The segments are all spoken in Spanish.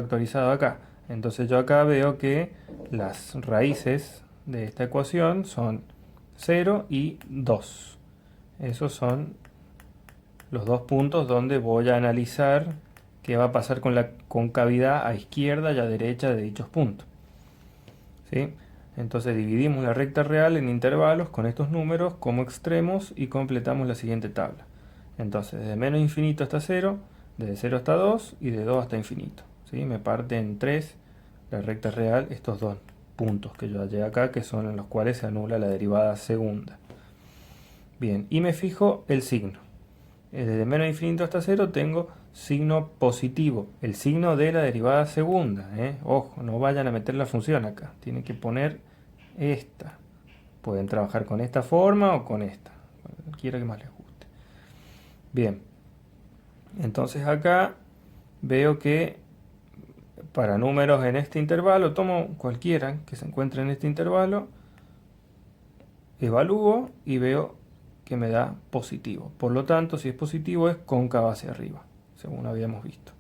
factorizado acá. Entonces yo acá veo que las raíces de esta ecuación son 0 y 2. Esos son los dos puntos donde voy a analizar qué va a pasar con la concavidad a izquierda y a derecha de dichos puntos. ¿Sí? Entonces dividimos la recta real en intervalos con estos números como extremos y completamos la siguiente tabla. Entonces, desde menos infinito hasta 0, desde 0 hasta 2 y de 2 hasta infinito. ¿Sí? Me parte en 3 la recta real estos dos puntos que yo hallé acá, que son en los cuales se anula la derivada segunda. Bien, y me fijo el signo. Desde menos infinito hasta 0 tengo signo positivo, el signo de la derivada segunda. Ojo, no vayan a meter la función acá, tienen que poner esta. Pueden trabajar con esta forma o con esta, cualquiera que más les guste. Bien, entonces acá veo que para números en este intervalo, tomo cualquiera que se encuentre en este intervalo, evalúo y veo que me da positivo. Por lo tanto, si es positivo es cóncavo hacia arriba, según habíamos visto.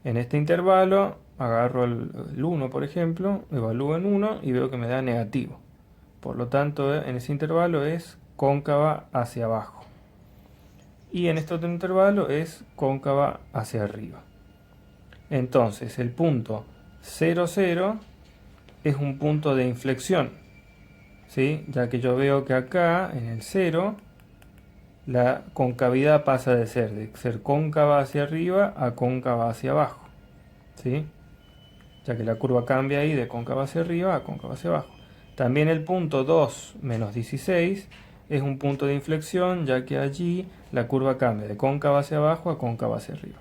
En este intervalo agarro el 1, por ejemplo, evalúo en 1 y veo que me da negativo. Por lo tanto, en ese intervalo es cóncava hacia abajo. Y en este otro intervalo es cóncava hacia arriba. Entonces, el punto 0, 0 es un punto de inflexión, ¿sí? Ya que yo veo que acá, en el 0, la concavidad pasa de ser cóncava hacia arriba a cóncava hacia abajo, ¿sí? Ya que la curva cambia ahí de cóncava hacia arriba a cóncava hacia abajo. También el punto 2 menos 16 es un punto de inflexión, ya que allí la curva cambia de cóncava hacia abajo a cóncava hacia arriba.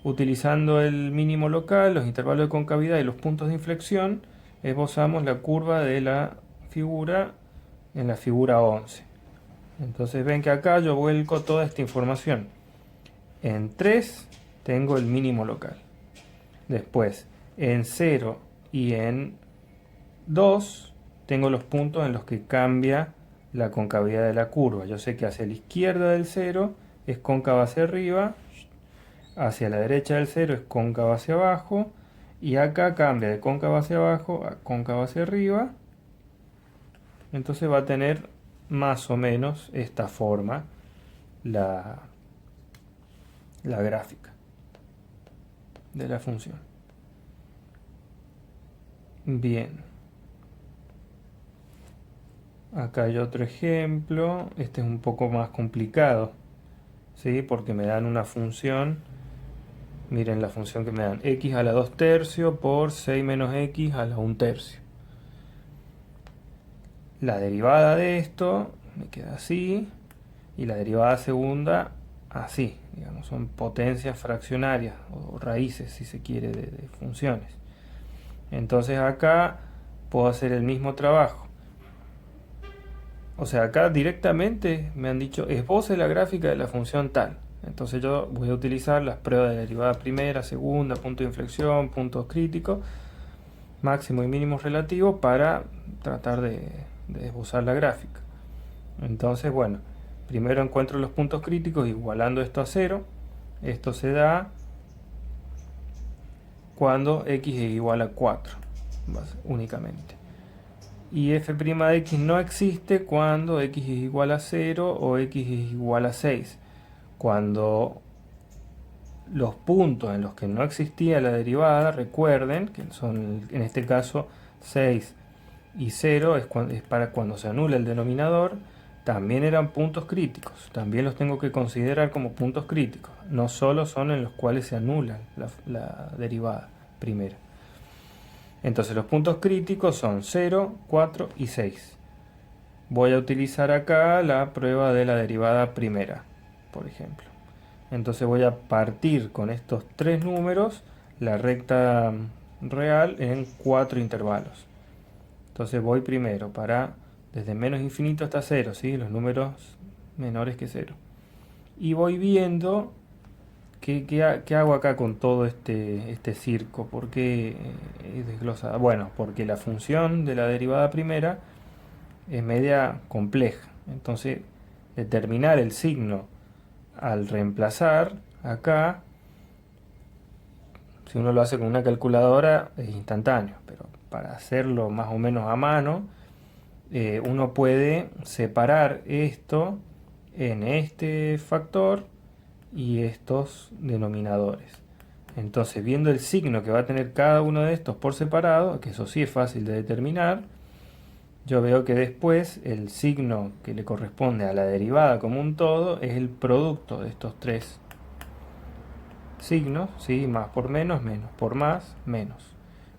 Utilizando el mínimo local, los intervalos de concavidad y los puntos de inflexión, esbozamos la curva de la figura en la figura 11. Entonces ven que acá yo vuelco toda esta información. En 3 tengo el mínimo local. Después, en 0 y en 2 tengo los puntos en los que cambia la concavidad de la curva. Yo sé que hacia la izquierda del 0 es cóncava hacia arriba, hacia la derecha del 0 es cóncava hacia abajo, y acá cambia de cóncava hacia abajo a cóncava hacia arriba. Entonces va a tener más o menos esta forma la, la gráfica de la función. Bien. Acá hay otro ejemplo. Este es un poco más complicado, ¿sí? Porque me dan una función. Miren la función que me dan. X a la 2 tercios por 6 menos x a la 1 tercio. La derivada de esto me queda así. Y la derivada segunda así. Digamos, son potencias fraccionarias o raíces, si se quiere, de funciones. Entonces acá puedo hacer el mismo trabajo. O sea, acá directamente me han dicho esboce la gráfica de la función tal. Entonces yo voy a utilizar las pruebas de derivada primera, segunda, punto de inflexión, puntos críticos, máximo y mínimo relativo para tratar de esbozar la gráfica. Entonces, bueno, primero encuentro los puntos críticos igualando esto a 0. Esto se da cuando x es igual a 4, únicamente. Y f' de x no existe cuando x es igual a 0 o x es igual a 6. Cuando los puntos en los que no existía la derivada, recuerden que son en este caso 6 y 0 es para cuando se anula el denominador, también eran puntos críticos. También los tengo que considerar como puntos críticos. No solo son en los cuales se anula la derivada primera. Entonces los puntos críticos son 0, 4 y 6. Voy a utilizar acá la prueba de la derivada primera, por ejemplo. Entonces voy a partir con estos tres números la recta real en 4 intervalos. Entonces voy primero para desde menos infinito hasta 0, ¿sí? Los números menores que 0. Y voy viendo qué hago acá con todo este circo. ¿Por qué es desglosada? Bueno, porque la función de la derivada primera es media compleja. Entonces, determinar el signo al reemplazar acá Si uno lo hace con una calculadora es instantáneo, pero para hacerlo más o menos a mano, uno puede separar esto en este factor y estos denominadores. Entonces, viendo el signo que va a tener cada uno de estos por separado, que eso sí es fácil de determinar, yo veo que después el signo que le corresponde a la derivada como un todo es el producto de estos tres signos, ¿sí? Más por menos, menos por más, menos.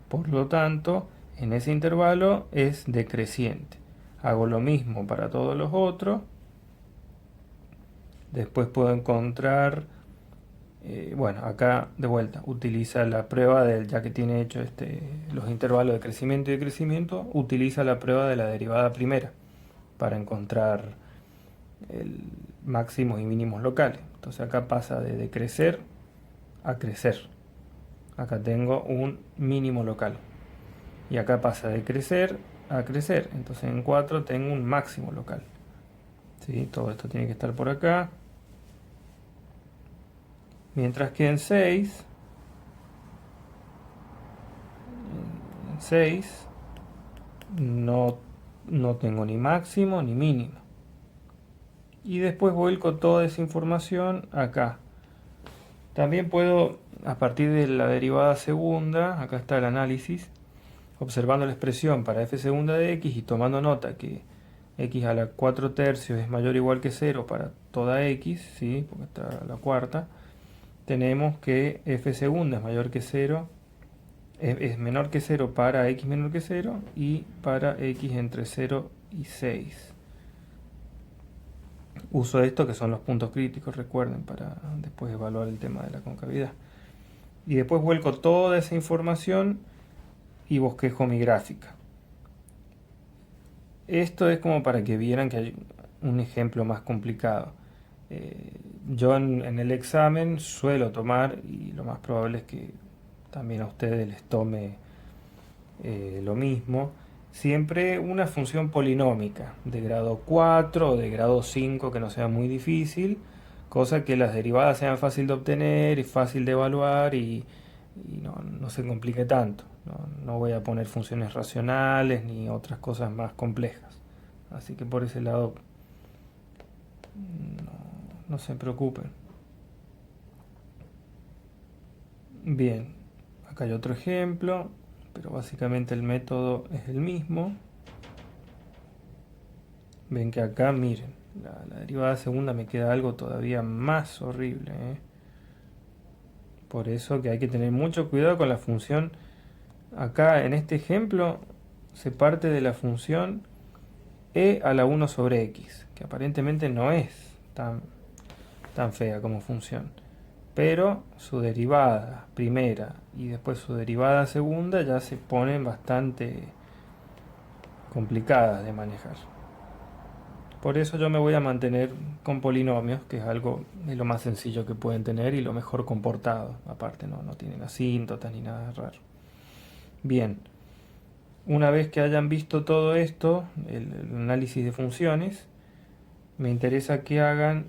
Por lo tanto, en ese intervalo es decreciente. Hago lo mismo para todos los otros. Después puedo encontrar, bueno, acá de vuelta, utiliza la prueba del, ya que tiene hecho los intervalos de crecimiento y decrecimiento, utiliza la prueba de la derivada primera para encontrar el máximos y mínimos locales. Entonces acá pasa de decrecer a crecer. Acá tengo un mínimo local. Y acá pasa de crecer a crecer. Entonces en 4 tengo un máximo local. ¿Sí? Todo esto tiene que estar por acá. Mientras que en 6 no tengo ni máximo ni mínimo. Y después vuelco toda esa información acá. También puedo, a partir de la derivada segunda, acá está el análisis, observando la expresión para f segunda de x y tomando nota que x a la 4 tercios es mayor o igual que 0 para toda x, ¿sí? Porque está la cuarta, tenemos que f segunda es mayor que 0, es menor que 0 para x menor que 0 y para x entre 0 y 6. Uso esto que son los puntos críticos, recuerden, para después evaluar el tema de la concavidad. Y después vuelco toda esa información y bosquejo mi gráfica. Esto es como para que vieran que hay un ejemplo más complicado. Yo en el examen suelo tomar, y lo más probable es que también a ustedes les tome lo mismo, siempre una función polinómica de grado 4 o de grado 5 que no sea muy difícil, cosa que las derivadas sean fácil de obtener y fácil de evaluar y no se complique tanto. No voy a poner funciones racionales ni otras cosas más complejas. Así que por ese lado no se preocupen. Bien, acá hay otro ejemplo, pero básicamente el método es el mismo. Ven que acá, miren, la derivada segunda me queda algo todavía más horrible, ¿eh? Por eso que hay que tener mucho cuidado con la función. Acá en este ejemplo se parte de la función e a la 1 sobre x, que aparentemente no es tan fea como función. Pero su derivada primera y después su derivada segunda ya se ponen bastante complicadas de manejar. Por eso yo me voy a mantener con polinomios, que es algo de lo más sencillo que pueden tener y lo mejor comportado. Aparte, no tienen asíntotas ni nada raro. Bien, una vez que hayan visto todo esto, el análisis de funciones, me interesa que hagan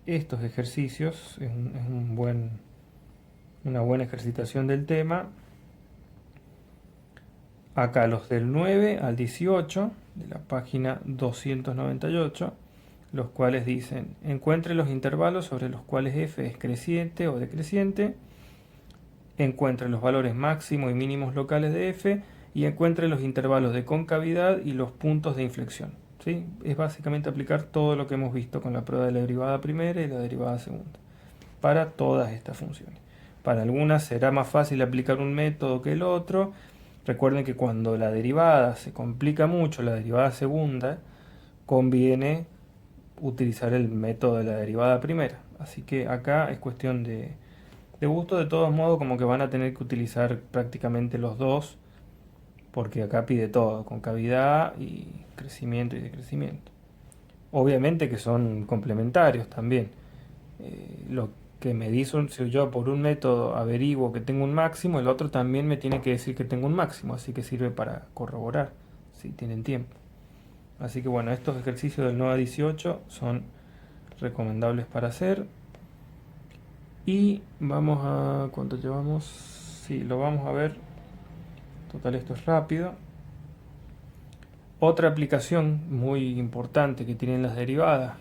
estos ejercicios. Es una buena ejercitación del tema. Acá los del 9 al 18 de la página 298, los cuales dicen: encuentre los intervalos sobre los cuales f es creciente o decreciente, encuentre los valores máximos y mínimos locales de f y encuentre los intervalos de concavidad y los puntos de inflexión. ¿Sí? Es básicamente aplicar todo lo que hemos visto con la prueba de la derivada primera y la derivada segunda para todas estas funciones. Para algunas será más fácil aplicar un método que el otro. Recuerden que cuando la derivada se complica mucho, la derivada segunda, conviene utilizar el método de la derivada primera. Así que acá es cuestión de gusto. De todos modos, como que van a tener que utilizar prácticamente los dos, porque acá pide todo, concavidad y crecimiento y decrecimiento. Obviamente que son complementarios también. Lo que me dicen, si yo por un método averiguo que tengo un máximo, el otro también me tiene que decir que tengo un máximo, así que sirve para corroborar, si tienen tiempo. Así que bueno, estos ejercicios del 9 a 18 son recomendables para hacer. Y vamos a... ¿cuánto llevamos? Sí, lo vamos a ver. Total, esto es rápido. Otra aplicación muy importante que tienen las derivadas,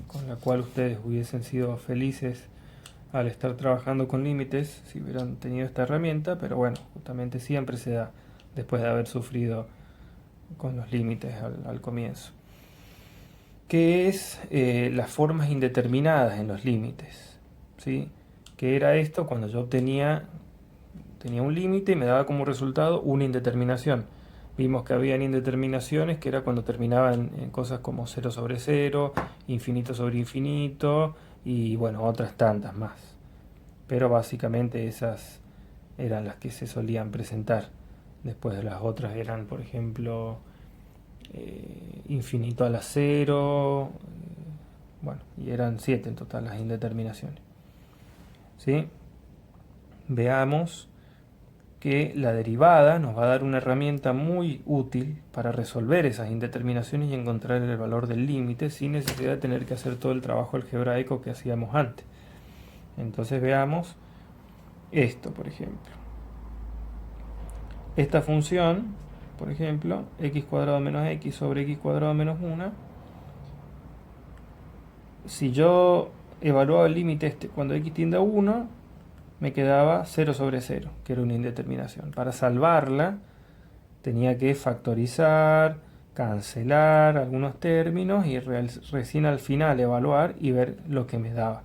con la cual ustedes hubiesen sido felices al estar trabajando con límites si hubieran tenido esta herramienta, pero bueno, justamente siempre se da después de haber sufrido con los límites al comienzo, que es las formas indeterminadas en los límites, ¿sí? Que era esto cuando yo tenía un límite y me daba como resultado una indeterminación. Vimos que habían indeterminaciones que era cuando terminaban en cosas como 0 sobre 0, infinito sobre infinito y bueno, otras tantas más. Pero básicamente esas eran las que se solían presentar. Después de las otras eran, por ejemplo, infinito a la 0, bueno, y eran 7 en total las indeterminaciones. ¿Sí? Veamos que la derivada nos va a dar una herramienta muy útil para resolver esas indeterminaciones y encontrar el valor del límite sin necesidad de tener que hacer todo el trabajo algebraico que hacíamos antes. Entonces veamos esto, por ejemplo. Esta función, por ejemplo, x cuadrado menos x sobre x cuadrado menos 1, si yo evaluaba el límite este cuando x tiende a 1, me quedaba 0 sobre 0, que era una indeterminación. Para salvarla tenía que factorizar, cancelar algunos términos y recién al final evaluar y ver lo que me daba.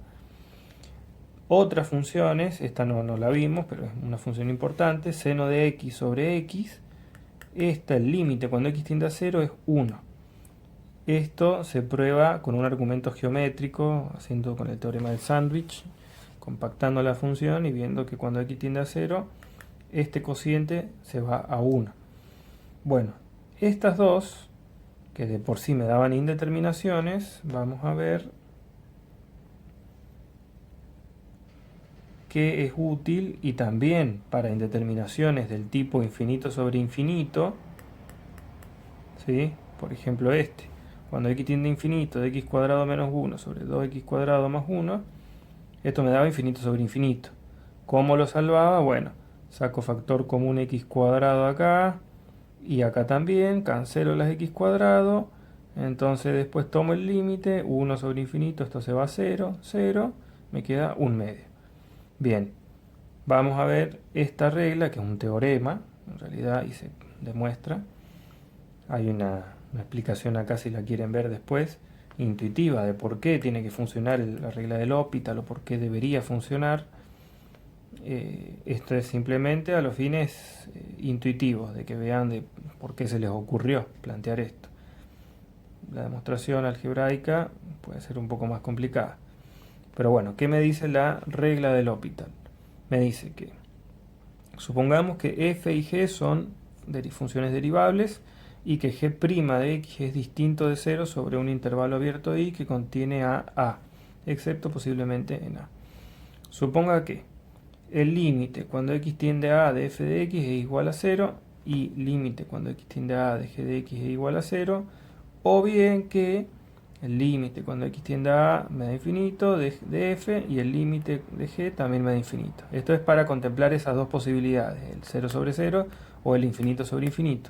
Otras funciones, esta no la vimos, pero es una función importante, seno de x sobre x. Esta, el límite cuando x tiende a 0 es 1. Esto se prueba con un argumento geométrico, haciendo con el teorema del sándwich, compactando la función y viendo que cuando x tiende a 0, este cociente se va a 1. Bueno, estas dos, que de por sí me daban indeterminaciones, vamos a ver que es útil y también para indeterminaciones del tipo infinito sobre infinito, ¿sí? Por ejemplo este, cuando x tiende a infinito de x cuadrado menos 1 sobre 2x cuadrado más 1, esto me daba infinito sobre infinito. ¿Cómo lo salvaba? Bueno, saco factor común x cuadrado acá y acá también, cancelo las x cuadrado, entonces después tomo el límite, 1 sobre infinito, esto se va a 0, 0, me queda 1 medio. Bien, vamos a ver esta regla, que es un teorema, en realidad, y se demuestra. Hay una explicación acá, si la quieren ver después, intuitiva, de por qué tiene que funcionar la regla del L'Hopital o por qué debería funcionar. Esto es simplemente a los fines intuitivos, de que vean de por qué se les ocurrió plantear esto. La demostración algebraica puede ser un poco más complicada. Pero bueno, ¿qué me dice la regla del L'Hopital? Me dice que supongamos que f y g son funciones derivables y que g' de x es distinto de 0 sobre un intervalo abierto de y que contiene a, excepto posiblemente en a. Suponga que el límite cuando x tiende a de f de x es igual a 0 y límite cuando x tiende a de g de x es igual a 0, o bien que el límite cuando x tiende a a me da infinito de f y el límite de g también me da infinito. Esto es para contemplar esas dos posibilidades, el 0 sobre 0 o el infinito sobre infinito.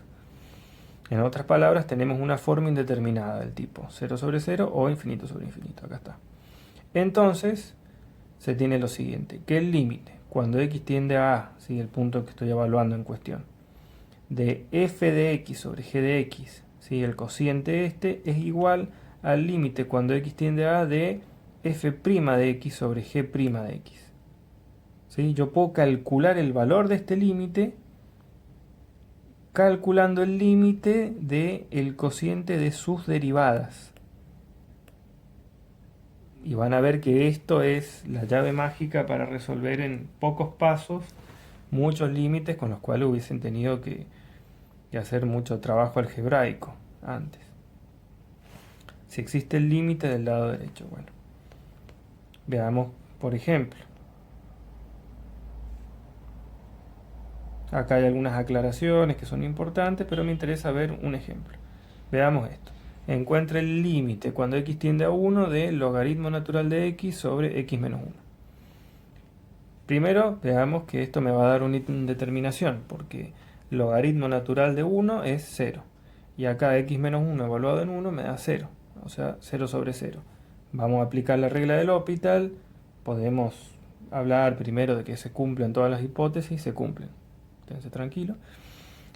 En otras palabras, tenemos una forma indeterminada del tipo 0 sobre 0 o infinito sobre infinito. Acá está. Entonces, se tiene lo siguiente, que el límite cuando x tiende a a, ¿sí? El punto que estoy evaluando en cuestión, de f de x sobre g de x, ¿sí? El cociente este es igual al límite cuando x tiende a de f' de x sobre g' de x. ¿Sí? Yo puedo calcular el valor de este límite calculando el límite del cociente de sus derivadas. Y van a ver que esto es la llave mágica para resolver en pocos pasos muchos límites con los cuales hubiesen tenido que hacer mucho trabajo algebraico antes. Si existe el límite del lado derecho, bueno, veamos por ejemplo. Acá hay algunas aclaraciones que son importantes, pero me interesa ver un ejemplo. Veamos esto. Encuentra el límite cuando x tiende a 1 del logaritmo natural de x sobre x menos 1. Primero, veamos que esto me va a dar una indeterminación, porque logaritmo natural de 1 es 0. Y acá x menos 1 evaluado en 1 me da 0, o sea, 0 sobre 0. Vamos a aplicar la regla del L'Hopital. Podemos hablar primero de que se cumplen todas las hipótesis, se cumplen. Quédense tranquilos.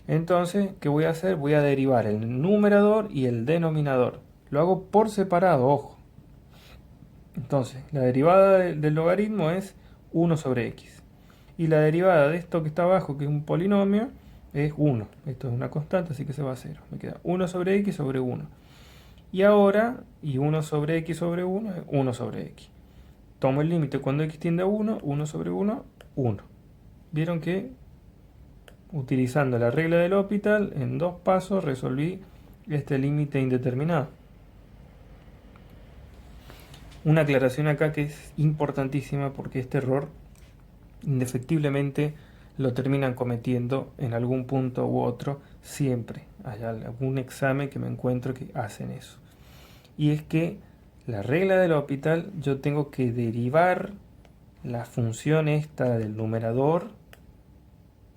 Entonces, ¿qué voy a hacer? Voy a derivar el numerador y el denominador. Lo hago por separado, ojo. Entonces, la derivada del logaritmo es 1 sobre x. Y la derivada de esto que está abajo, que es un polinomio, es 1. Esto es una constante, así que se va a 0. Me queda 1 sobre x sobre 1. Y ahora, y 1 sobre x sobre 1 es 1 sobre x. Tomo el límite cuando x tiende a 1, 1 sobre 1, 1. Vieron que utilizando la regla del L'Hopital, en 2 pasos resolví este límite indeterminado. Una aclaración acá que es importantísima porque este error indefectiblemente lo terminan cometiendo en algún punto u otro siempre. Hay algún examen que me encuentro que hacen eso. Y es que la regla del L'Hopital, yo tengo que derivar la función esta del numerador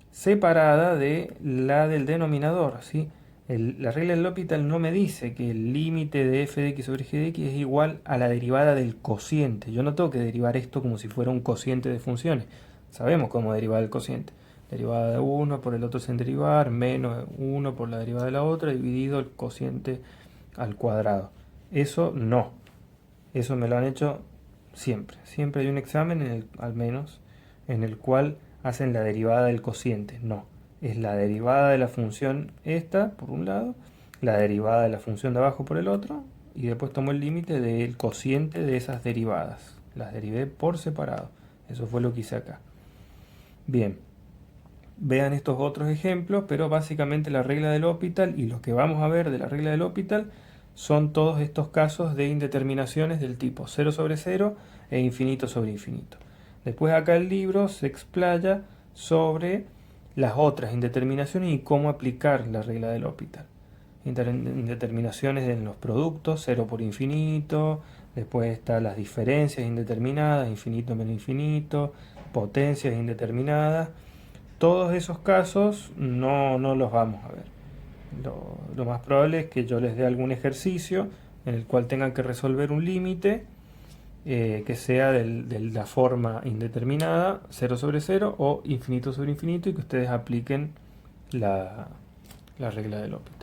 separada de la del denominador, ¿sí? La regla del L'Hopital no me dice que el límite de f de x sobre g de x es igual a la derivada del cociente. Yo no tengo que derivar esto como si fuera un cociente de funciones. Sabemos cómo derivar el cociente. Derivada de 1 por el otro sin derivar, menos 1 por la derivada de la otra, dividido el cociente al cuadrado. Eso no. Eso me lo han hecho siempre. Siempre hay un examen, al menos, en el cual hacen la derivada del cociente. No. Es la derivada de la función esta, por un lado, la derivada de la función de abajo por el otro, y después tomo el límite del cociente de esas derivadas. Las derivé por separado. Eso fue lo que hice acá. Bien. Vean estos otros ejemplos, pero básicamente la regla del L'Hopital y lo que vamos a ver de la regla del L'Hopital son todos estos casos de indeterminaciones del tipo 0 sobre 0 e infinito sobre infinito. Después acá el libro se explaya sobre las otras indeterminaciones y cómo aplicar la regla del L'Hopital. Indeterminaciones en los productos, 0 por infinito, después están las diferencias indeterminadas, infinito menos infinito, potencias indeterminadas. Todos esos casos no los vamos a ver. Lo más probable es que yo les dé algún ejercicio en el cual tengan que resolver un límite que sea de la forma indeterminada, 0 sobre 0 o infinito sobre infinito, y que ustedes apliquen la regla de L'Hopital.